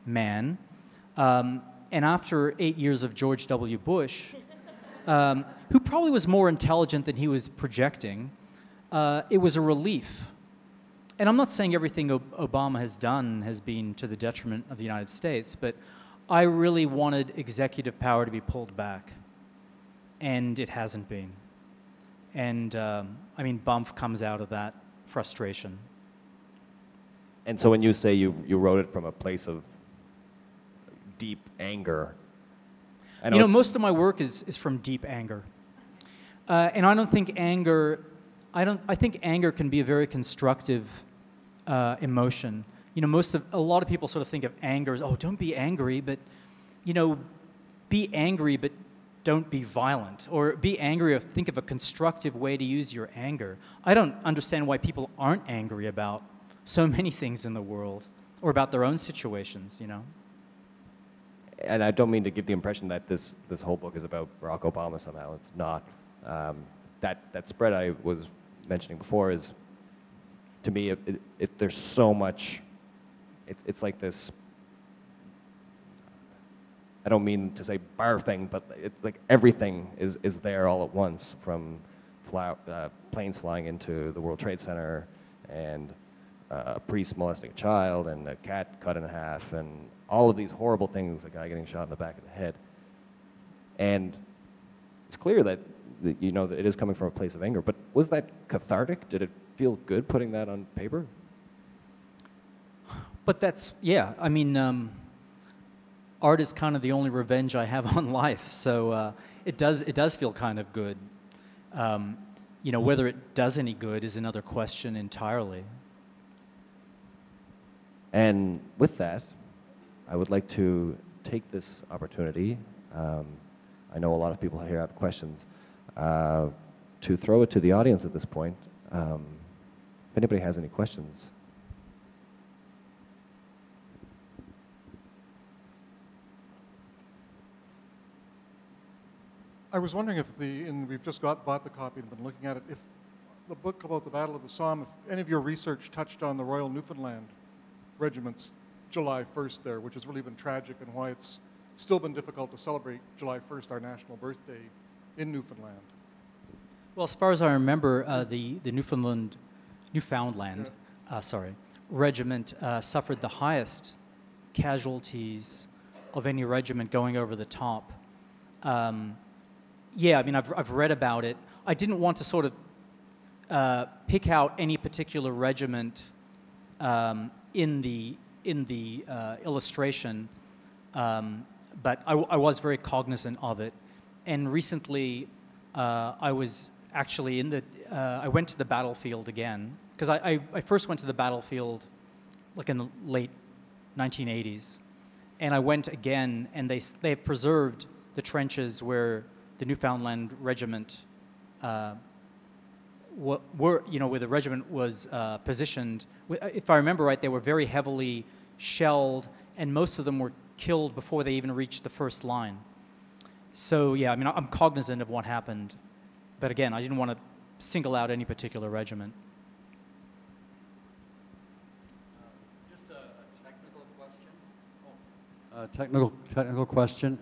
S2: man. And after 8 years of George W. Bush, who probably was more intelligent than he was projecting, it was a relief. And I'm not saying everything Obama has done has been to the detriment of the United States, but I really wanted executive power to be pulled back, and it hasn't been. And, I mean, Bumf comes out of that frustration.
S1: And so when you say you wrote it from a place of deep anger...
S2: You know, most of my work is from deep anger. And I don't think anger... I think anger can be a very constructive emotion. You know, a lot of people sort of think of anger as, oh, don't be angry, but, you know, be angry, but don't be violent, or be angry or think of a constructive way to use your anger. I don't understand why people aren't angry about so many things in the world, or about their own situations, you know?
S1: And I don't mean to give the impression that this whole book is about Barack Obama somehow. It's not. That spread I was mentioning before is to me, there's so much. It's like this. I don't mean to say bar thing, but it's like everything is there all at once, from planes flying into the World Trade Center, and a priest molesting a child, and a cat cut in half, and all of these horrible things, a guy getting shot in the back of the head. And it's clear that you know that it is coming from a place of anger, but was that cathartic? Did it feel good putting that on paper?
S2: But that's, yeah, I mean, art is kind of the only revenge I have on life, so it does feel kind of good. You know, whether it does any good is another question entirely. And with that, I would like to take this opportunity, I know a lot of people here have questions, to throw it to the audience at this point. If anybody has any questions.
S3: I was wondering if we've just bought the copy and been looking at it, if the book about the Battle of the Somme, if any of your research touched on the Royal Newfoundland Regiment's July 1st there, which has really been tragic, and why it's still been difficult to celebrate July 1st, our national birthday, in Newfoundland.
S2: Well, as far as I remember, the Newfoundland regiment suffered the highest casualties of any regiment going over the top. Yeah, I mean, I've read about it. I didn't want to sort of pick out any particular regiment in the illustration, but I was very cognizant of it. And recently, I was actually I went to the battlefield again, because I first went to the battlefield like in the late 1980s, and I went again, and they have preserved the trenches where the Newfoundland regiment where the regiment was positioned. If I remember right, they were very heavily shelled, and most of them were killed before they even reached the first line. So yeah, I mean, I'm cognizant of what happened, but again, I didn't want to single out any particular regiment.
S4: Just a technical question. Technical question.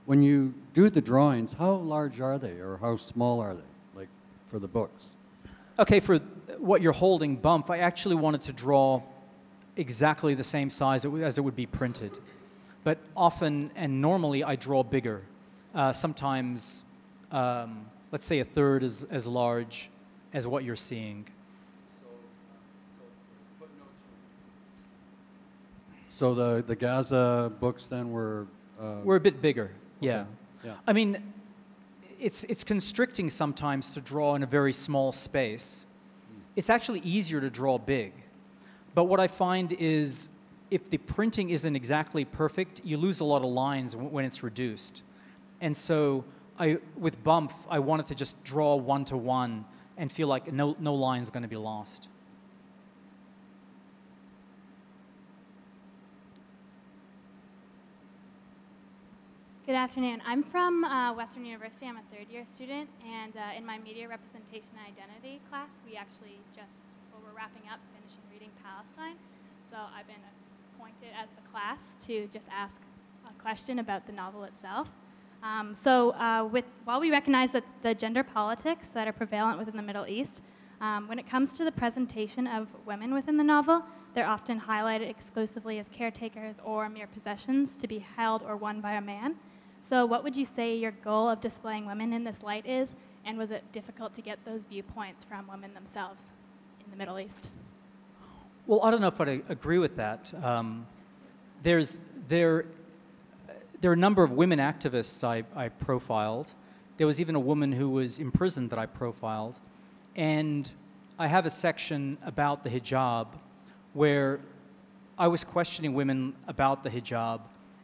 S4: When you do the drawings, how large are they, or how small are they, like for the books?
S2: Okay, for what you're holding, Bump, I actually wanted to draw exactly the same size as it would be printed. But often and normally I draw bigger. Sometimes, let's say, a third as large as what you're seeing.
S4: So the Gaza books then were
S2: a bit bigger. Yeah.
S4: Okay. Yeah.
S2: I mean, it's constricting sometimes to draw in a very small space. It's actually easier to draw big. But what I find is if the printing isn't exactly perfect, you lose a lot of lines when it's reduced. And so with Bump, I wanted to just draw one-to-one and feel like no line's going to be lost.
S5: Good afternoon. I'm from Western University. I'm a third-year student, and in my media representation and identity class, we actually we're wrapping up, finishing reading Palestine. So I've been appointed as the class to just ask a question about the novel itself. While we recognize that the gender politics that are prevalent within the Middle East, when it comes to the presentation of women within the novel, they're often highlighted exclusively as caretakers or mere possessions to be held or won by a man. So what would you say your goal of displaying women in this light is, and was it difficult to get those viewpoints from women themselves in the Middle East?
S2: Well, I don't know if I agree with that. There are a number of women activists I profiled. There was even a woman who was imprisoned that I profiled. And I have a section about the hijab where I was questioning women about the hijab,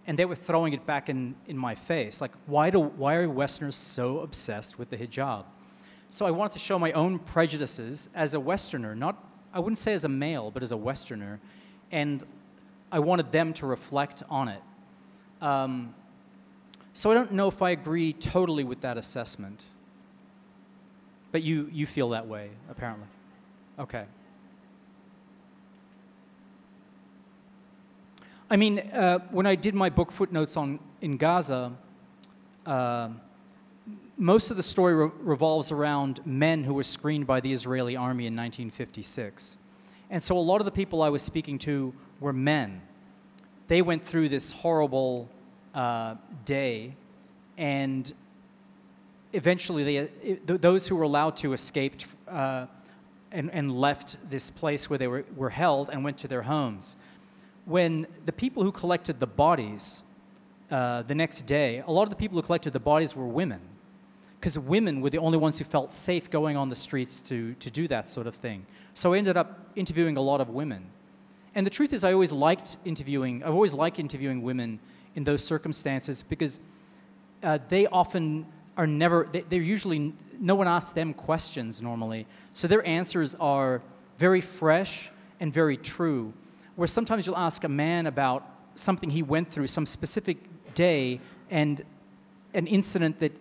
S2: and they were throwing it back in my face. Like, why are Westerners so obsessed with the hijab? So I wanted to show my own prejudices as a Westerner, I wouldn't say as a male, but as a Westerner, and I wanted them to reflect on it. So I don't know if I agree totally with that assessment. But you feel that way, apparently. Okay. I mean, when I did my book Footnotes in Gaza, most of the story revolves around men who were screened by the Israeli army in 1956. And so a lot of the people I was speaking to were men. They went through this horrible day, and eventually those who were allowed to escaped and left this place where they were held and went to their homes. When the people who collected the bodies the next day, a lot of the people who collected the bodies were women, because women were the only ones who felt safe going on the streets to do that sort of thing. So I ended up interviewing a lot of women. And the truth is, I've always liked interviewing women in those circumstances, because they often are they're usually, no one asks them questions normally. So their answers are very fresh and very true. Where sometimes you'll ask a man about something he went through, some specific day, and an incident that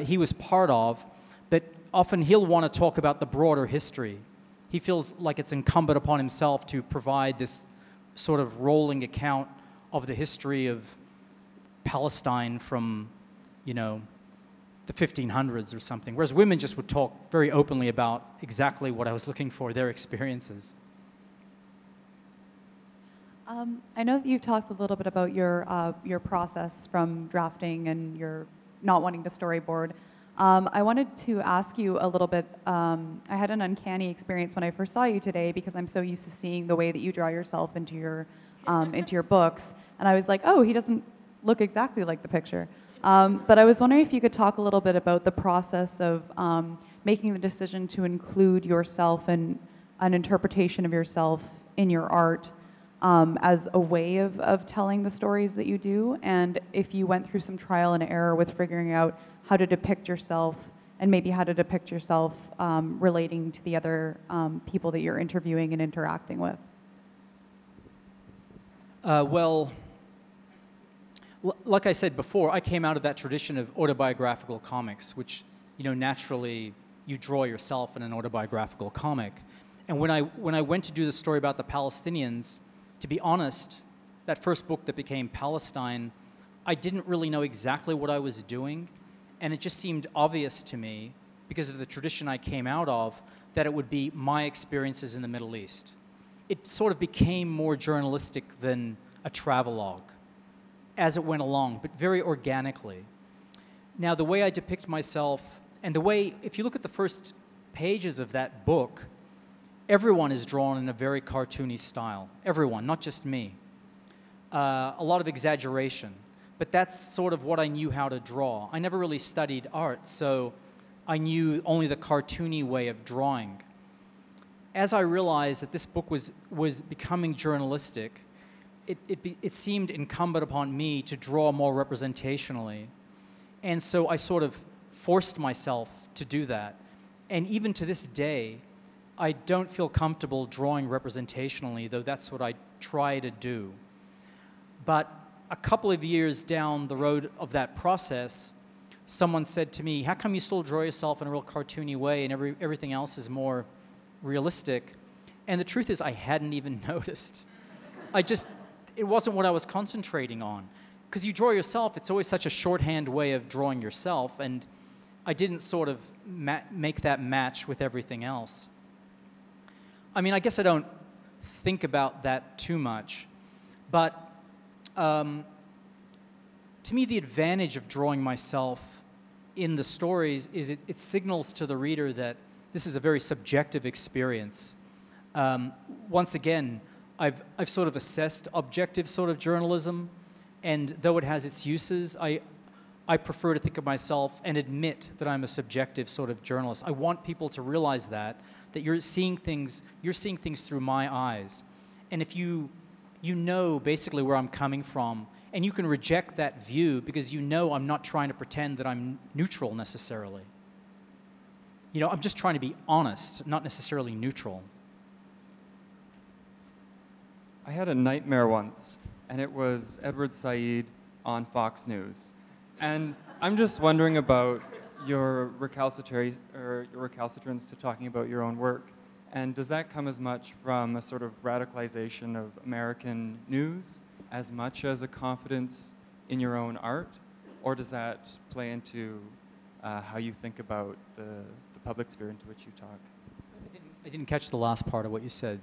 S2: he was part of, but often he'll want to talk about the broader history. He feels like it's incumbent upon himself to provide this sort of rolling account of the history of Palestine from, you know, the 1500s or something, whereas women just would talk very openly about exactly what I was looking for, their experiences.
S6: I know that you've talked a little bit about your process from drafting and your not wanting to storyboard. I wanted to ask you a little bit, I had an uncanny experience when I first saw you today, because I'm so used to seeing the way that you draw yourself into your books, and I was like, oh, he doesn't look exactly like the picture. But I was wondering if you could talk a little bit about the process of making the decision to include yourself and an interpretation of yourself in your art, as a way of telling the stories that you do, and if you went through some trial and error with figuring out how to depict yourself, and maybe how to depict yourself relating to the other people that you're interviewing and interacting with.
S2: Well, like I said before, I came out of that tradition of autobiographical comics, which, you know, naturally you draw yourself in an autobiographical comic. And when I went to do the story about the Palestinians, to be honest, that first book that became Palestine, I didn't really know exactly what I was doing, and it just seemed obvious to me, because of the tradition I came out of, that it would be my experiences in the Middle East. It sort of became more journalistic than a travelogue as it went along, but very organically. Now, the way I depict myself, and the way, if you look at the first pages of that book, everyone is drawn in a very cartoony style. Everyone, not just me. A lot of exaggeration. But that's sort of what I knew how to draw. I never really studied art, so I knew only the cartoony way of drawing. As I realized that this book was becoming journalistic, it seemed incumbent upon me to draw more representationally. And so I sort of forced myself to do that. And even to this day, I don't feel comfortable drawing representationally, though that's what I try to do. But a couple of years down the road of that process, someone said to me, how come you still draw yourself in a real cartoony way and everything else is more realistic? And the truth is, I hadn't even noticed. It wasn't what I was concentrating on. Because you draw yourself, it's always such a shorthand way of drawing yourself, and I didn't sort of make that match with everything else. I mean, I guess I don't think about that too much, but to me, the advantage of drawing myself in the stories is it signals to the reader that this is a very subjective experience. Once again, I've sort of assessed objective sort of journalism, and though it has its uses, I prefer to think of myself and admit that I'm a subjective sort of journalist. I want people to realize that you're seeing things through my eyes. And if you know basically where I'm coming from, and you can reject that view because you know I'm not trying to pretend that I'm neutral necessarily. You know, I'm just trying to be honest, not necessarily neutral.
S7: I had a nightmare once, and it was Edward Said on Fox News. And I'm just wondering about your recalcitrance to talking about your own work. And does that come as much from a sort of radicalization of American news? as much as a confidence in your own art, or does that play into how you think about the public sphere into which you talk?
S2: I didn't catch the last part of what you said.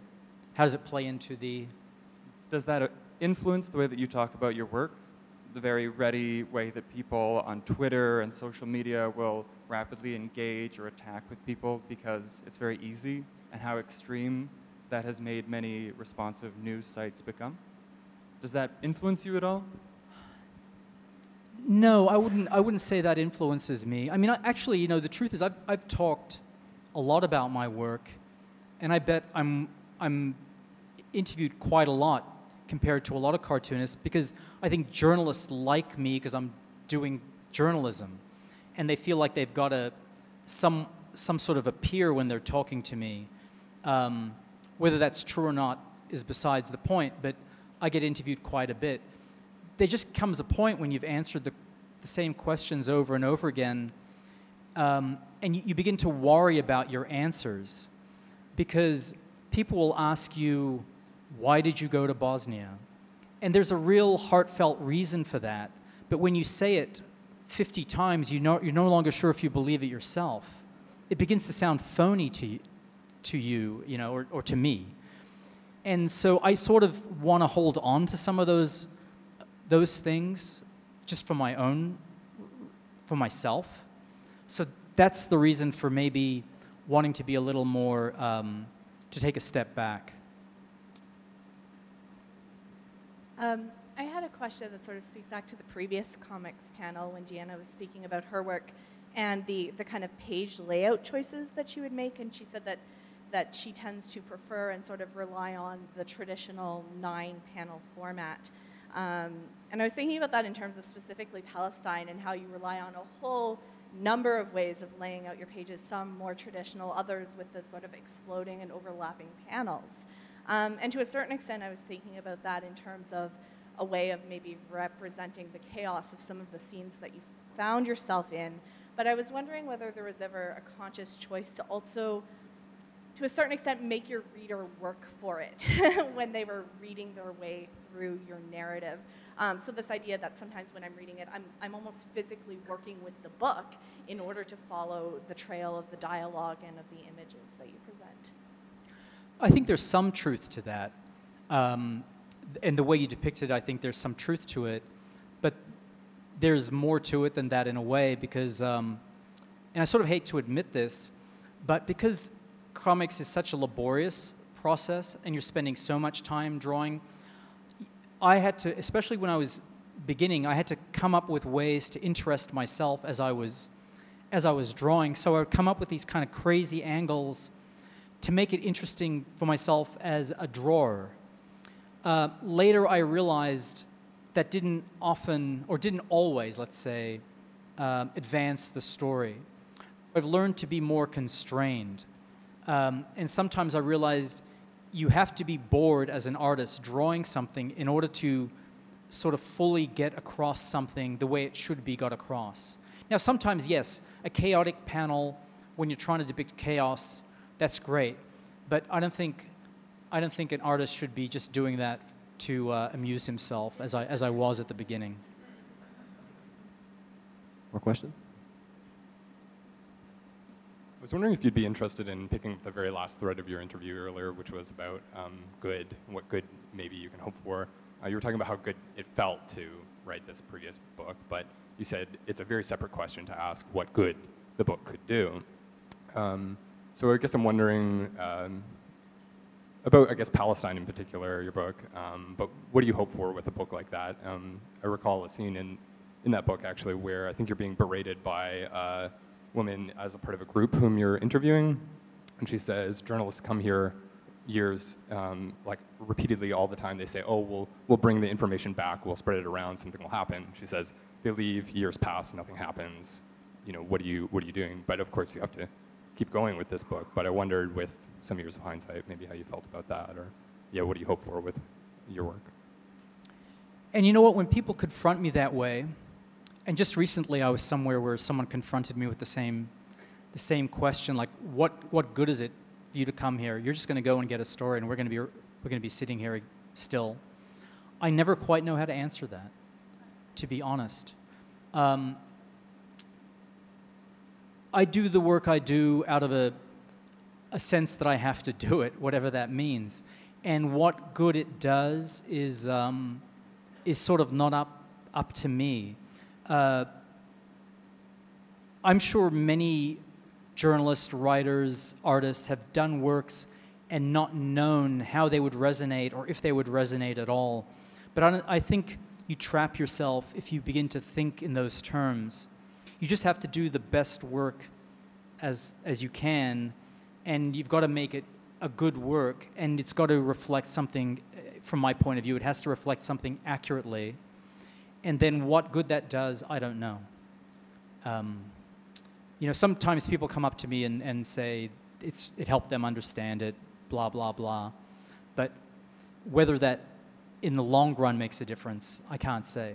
S2: How does it play into the...
S7: Does that influence the way that you talk about your work? The very ready way that people on Twitter and social media will rapidly engage or attack with people because it's very easy, and how extreme that has made many responsive news sites become? Does that influence you at all?
S2: No, I wouldn't say that influences me. I mean, actually, you know, the truth is I've talked a lot about my work, and I bet I'm interviewed quite a lot compared to a lot of cartoonists, because I think journalists like me because I'm doing journalism, and they feel like they've got some sort of a peer when they're talking to me. Whether that's true or not is besides the point, but I get interviewed quite a bit. There just comes a point when you've answered the same questions over and over again, and you begin to worry about your answers, because people will ask you, why did you go to Bosnia? And there's a real heartfelt reason for that, but when you say it 50 times, you're no longer sure if you believe it yourself. It begins to sound phony to you, you know, or to me. And so I sort of want to hold on to some of those things just for myself. So that's the reason for maybe wanting to be a little more, to take a step back.
S8: I had a question that sort of speaks back to the previous comics panel when Deanna was speaking about her work and the kind of page layout choices that she would make, and she said that she tends to prefer and sort of rely on the traditional 9-panel format. And I was thinking about that in terms of specifically Palestine and how you rely on a whole number of ways of laying out your pages, some more traditional, others with the sort of exploding and overlapping panels. And to a certain extent, I was thinking about that in terms of a way of maybe representing the chaos of some of the scenes that you found yourself in. But I was wondering whether there was ever a conscious choice to also, to a certain extent, make your reader work for it when they were reading their way through your narrative. So this idea that sometimes when I'm reading it, I'm almost physically working with the book in order to follow the trail of the dialogue and of the images that you present.
S2: I think there's some truth to that. And the way you depict it, I think there's some truth to it. But there's more to it than that in a way, because, and I sort of hate to admit this, but because comics is such a laborious process and you're spending so much time drawing, I had to, especially when I was beginning, I had to come up with ways to interest myself as I was drawing. So I would come up with these kind of crazy angles to make it interesting for myself as a drawer. Later I realized that didn't often, or didn't always, let's say, advance the story. I've learned to be more constrained. And sometimes I realized you have to be bored as an artist drawing something in order to sort of fully get across something the way it should be got across. Now sometimes, yes, a chaotic panel, when you're trying to depict chaos, that's great. But I don't think an artist should be just doing that to amuse himself, as I was at the beginning.
S1: More questions?
S9: I was wondering if you'd be interested in picking up the very last thread of your interview earlier, which was about good, and what good maybe you can hope for. You were talking about how good it felt to write this previous book, but you said it's a very separate question to ask what good the book could do. So I guess I'm wondering about, I guess, Palestine in particular, your book, but what do you hope for with a book like that? I recall a scene in that book, actually, where I think you're being berated by woman as a part of a group whom you're interviewing, and she says, journalists come here years, like repeatedly all the time, they say, oh, we'll bring the information back, we'll spread it around, something will happen. She says, they leave, years pass, nothing happens, you know, what are you doing? But of course you have to keep going with this book, but I wondered with some years of hindsight, maybe how you felt about that, or yeah, what do you hope for with your work?
S2: And you know what, when people confront me that way, and just recently I was somewhere where someone confronted me with the same question, like, what good is it for you to come here? You're just going to go and get a story, and we're going to be sitting here still. I never quite know how to answer that, to be honest. I do the work I do out of a sense that I have to do it, whatever that means. And what good it does is sort of not up to me. I'm sure many journalists, writers, artists have done works and not known how they would resonate or if they would resonate at all. But I think you trap yourself if you begin to think in those terms. You just have to do the best work as you can, and you've got to make it a good work, and it's got to reflect something, from my point of view, it has to reflect something accurately. And then what good that does, I don't know. You know, sometimes people come up to me and say it helped them understand it, blah, blah, blah. But whether that in the long run makes a difference, I can't say.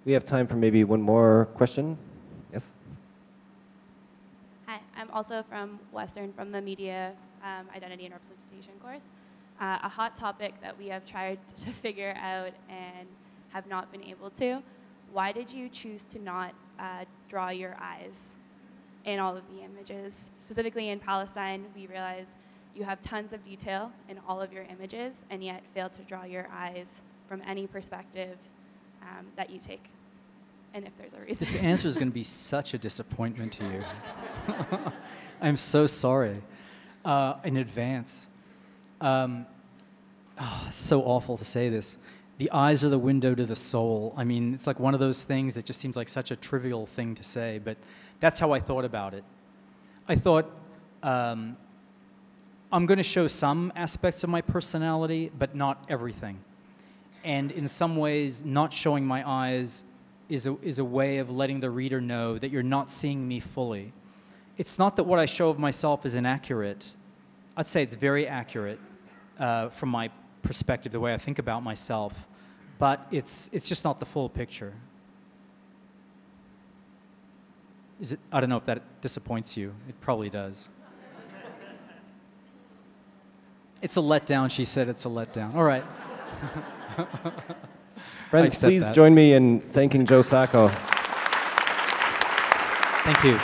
S1: We have time for maybe one more question. Yes?
S10: Hi, I'm also from Western, from the Media Identity and Representation course. A hot topic that we have tried to figure out and have not been able to. Why did you choose to not draw your eyes in all of the images? Specifically in Palestine, we realized you have tons of detail in all of your images and yet fail to draw your eyes from any perspective that you take, and if there's a reason.
S2: This answer is going to be such a disappointment to you. I'm so sorry in advance. So awful to say this. The eyes are the window to the soul. I mean, it's like one of those things that just seems like such a trivial thing to say, but that's how I thought about it. I thought, I'm going to show some aspects of my personality, but not everything. And in some ways, not showing my eyes is a way of letting the reader know that you're not seeing me fully. It's not that what I show of myself is inaccurate. I'd say it's very accurate from my perspective, the way I think about myself, but it's just not the full picture. Is it? I don't know if that disappoints you. It probably does. It's a letdown, she said. It's a letdown. All right.
S1: Friends, please join me in thanking Joe Sacco.
S2: Thank you.